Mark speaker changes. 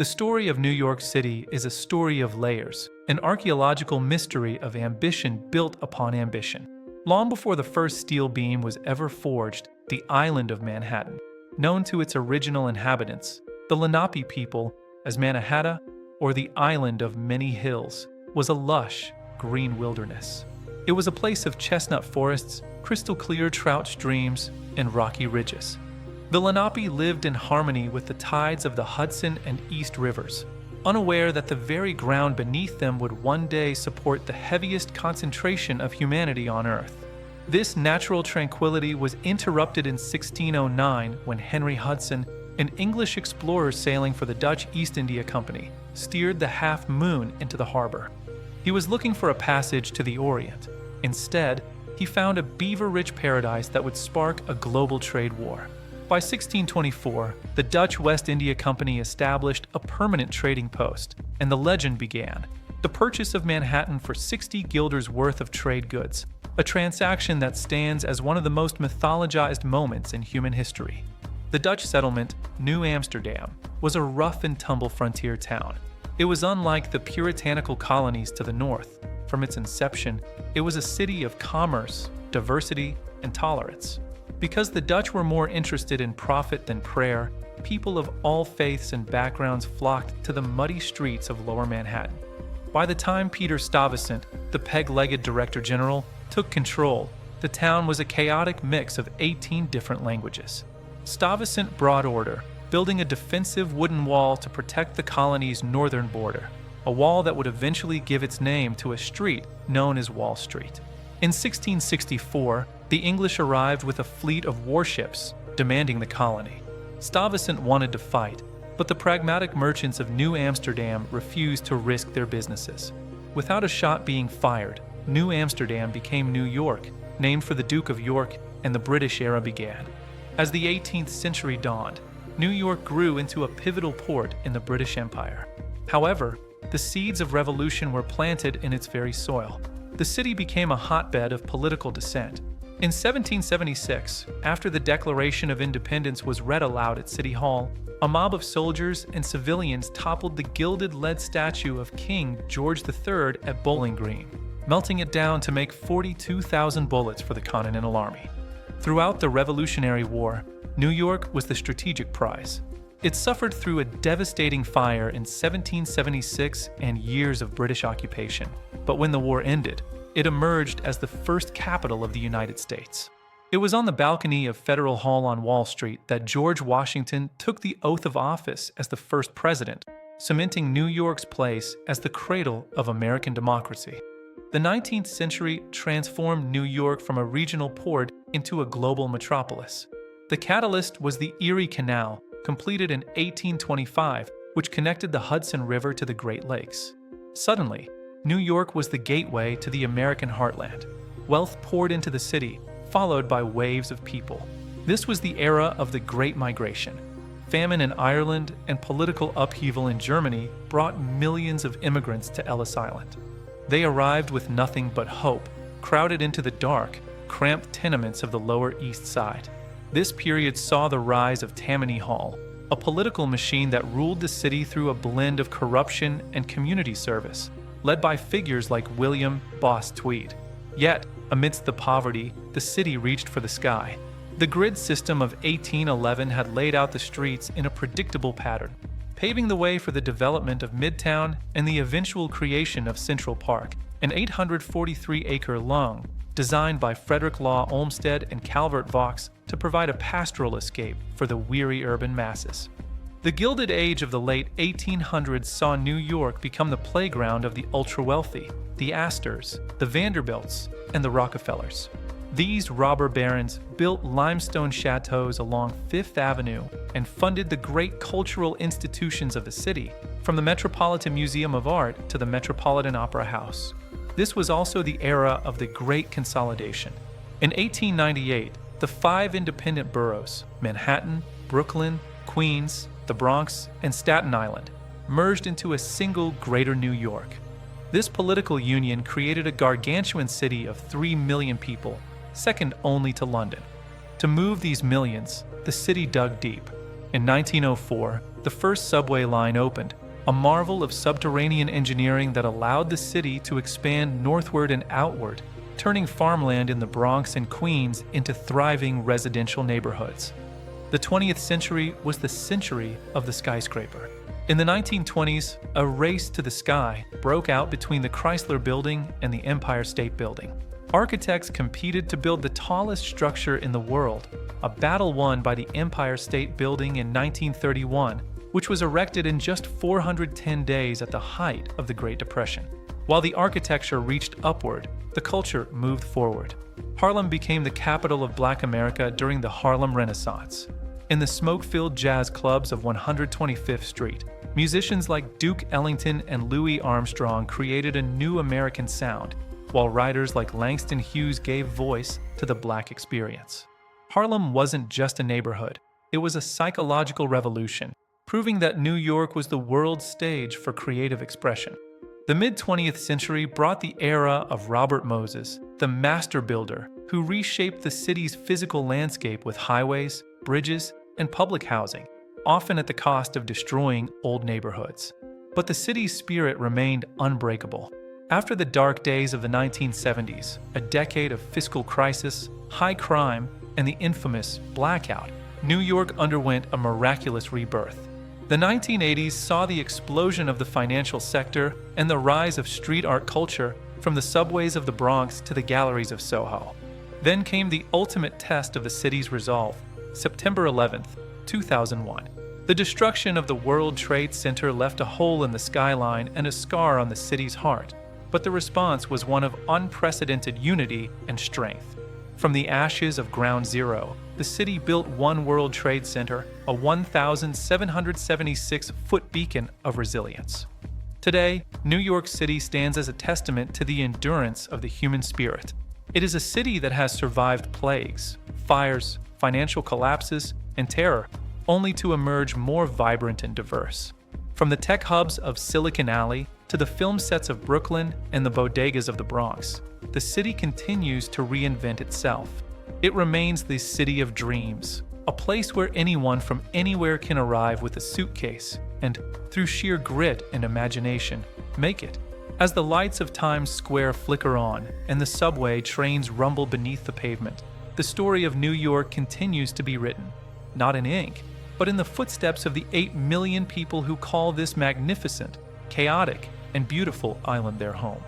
Speaker 1: The story of New York City is a story of layers, an archaeological mystery of ambition built upon ambition. Long before the first steel beam was ever forged, the island of Manhattan, known to its original inhabitants, the Lenape people, as Manahatta, or the Island of Many Hills, was a lush, green wilderness. It was a place of chestnut forests, crystal-clear trout streams, and rocky ridges. The Lenape lived in harmony with the tides of the Hudson and East Rivers, unaware that the very ground beneath them would one day support the heaviest concentration of humanity on Earth. This natural tranquility was interrupted in 1609 when Henry Hudson, an English explorer sailing for the Dutch East India Company, steered the Half Moon into the harbor. He was looking for a passage to the Orient. Instead, he found a beaver-rich paradise that would spark a global trade war. By 1624, the Dutch West India Company established a permanent trading post, and the legend began: the purchase of Manhattan for 60 guilders worth of trade goods, a transaction that stands as one of the most mythologized moments in human history. The Dutch settlement, New Amsterdam, was a rough-and-tumble frontier town. It was unlike the puritanical colonies to the north. From its inception, it was a city of commerce, diversity, and tolerance. Because the Dutch were more interested in profit than prayer, people of all faiths and backgrounds flocked to the muddy streets of Lower Manhattan. By the time Peter Stuyvesant, the peg-legged Director General, took control, the town was a chaotic mix of 18 different languages. Stuyvesant brought order, building a defensive wooden wall to protect the colony's northern border, a wall that would eventually give its name to a street known as Wall Street. In 1664, the English arrived with a fleet of warships, demanding the colony. Stuyvesant wanted to fight, but the pragmatic merchants of New Amsterdam refused to risk their businesses. Without a shot being fired, New Amsterdam became New York, named for the Duke of York, and the British era began. As the 18th century dawned, New York grew into a pivotal port in the British Empire. However, the seeds of revolution were planted in its very soil. The city became a hotbed of political dissent. In 1776, after the Declaration of Independence was read aloud at City Hall, a mob of soldiers and civilians toppled the gilded lead statue of King George III at Bowling Green, melting it down to make 42,000 bullets for the Continental Army. Throughout the Revolutionary War, New York was the strategic prize. It suffered through a devastating fire in 1776 and years of British occupation. But when the war ended, it emerged as the first capital of the United States. It was on the balcony of Federal Hall on Wall Street that George Washington took the oath of office as the first president, cementing New York's place as the cradle of American democracy. The 19th century transformed New York from a regional port into a global metropolis. The catalyst was the Erie Canal, completed in 1825, which connected the Hudson River to the Great Lakes. Suddenly, New York was the gateway to the American heartland. Wealth poured into the city, followed by waves of people. This was the era of the Great Migration. Famine in Ireland and political upheaval in Germany brought millions of immigrants to Ellis Island. They arrived with nothing but hope, crowded into the dark, cramped tenements of the Lower East Side. This period saw the rise of Tammany Hall, a political machine that ruled the city through a blend of corruption and community service, led by figures like William Boss Tweed. Yet, amidst the poverty, the city reached for the sky. The grid system of 1811 had laid out the streets in a predictable pattern, paving the way for the development of Midtown and the eventual creation of Central Park, an 843-acre lawn designed by Frederick Law Olmsted and Calvert Vaux to provide a pastoral escape for the weary urban masses. The Gilded Age of the late 1800s saw New York become the playground of the ultra-wealthy, the Astors, the Vanderbilts, and the Rockefellers. These robber barons built limestone chateaus along Fifth Avenue and funded the great cultural institutions of the city, from the Metropolitan Museum of Art to the Metropolitan Opera House. This was also the era of the Great Consolidation. In 1898, the 5 independent boroughs, Manhattan, Brooklyn, Queens, the Bronx, and Staten Island, merged into a single Greater New York. This political union created a gargantuan city of 3 million people, second only to London. To move these millions, the city dug deep. In 1904, the first subway line opened, a marvel of subterranean engineering that allowed the city to expand northward and outward, turning farmland in the Bronx and Queens into thriving residential neighborhoods. The 20th century was the century of the skyscraper. In the 1920s, a race to the sky broke out between the Chrysler Building and the Empire State Building. Architects competed to build the tallest structure in the world, a battle won by the Empire State Building in 1931, which was erected in just 410 days at the height of the Great Depression. While the architecture reached upward, the culture moved forward. Harlem became the capital of Black America during the Harlem Renaissance. In the smoke-filled jazz clubs of 125th Street, musicians like Duke Ellington and Louis Armstrong created a new American sound, while writers like Langston Hughes gave voice to the Black experience. Harlem wasn't just a neighborhood, it was a psychological revolution, proving that New York was the world stage for creative expression. The mid-20th century brought the era of Robert Moses, the master builder, who reshaped the city's physical landscape with highways, bridges, and public housing, often at the cost of destroying old neighborhoods. But the city's spirit remained unbreakable. After the dark days of the 1970s, a decade of fiscal crisis, high crime, and the infamous blackout, New York underwent a miraculous rebirth. The 1980s saw the explosion of the financial sector and the rise of street art culture, from the subways of the Bronx to the galleries of Soho. Then came the ultimate test of the city's resolve, September 11, 2001. The destruction of the World Trade Center left a hole in the skyline and a scar on the city's heart, but the response was one of unprecedented unity and strength. From the ashes of Ground Zero, the city built One World Trade Center, a 1,776-foot beacon of resilience. Today, New York City stands as a testament to the endurance of the human spirit. It is a city that has survived plagues, fires, financial collapses, and terror, only to emerge more vibrant and diverse. From the tech hubs of Silicon Alley to the film sets of Brooklyn and the bodegas of the Bronx, the city continues to reinvent itself. It remains the city of dreams, a place where anyone from anywhere can arrive with a suitcase and, through sheer grit and imagination, make it. As the lights of Times Square flicker on and the subway trains rumble beneath the pavement, the story of New York continues to be written, not in ink, but in the footsteps of the 8 million people who call this magnificent, chaotic, and beautiful island their home.